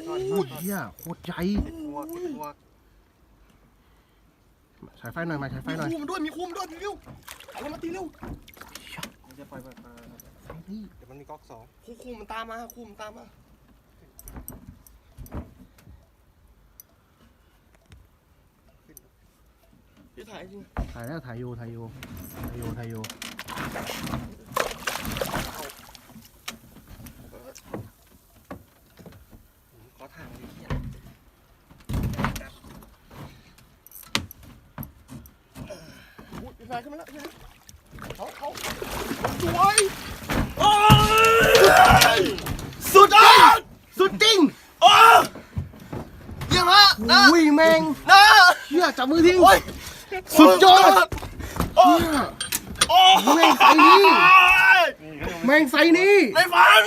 เฮียโคตรใหญ่ใช้ไฟหน่อยมาใช้ไฟหน่อยมีคู่มันด้วยตีเร็วอะไรมาตีเร็วมันจะปล่อยเดี๋ยวมันมีก๊อกสองคู่มันตามมาพี่ถ่ายจริงถ่ายแล้วถ่ายอยู่ขอถ่ายเลยพี่พี่ถ่ายขึ้นมาแล้วเขาสวยสุดจริงเยี่ยมฮะอุ้ยแมงเฮียจับมือทิ้งสุดยอดแมงไซนี่ไม่ฟัง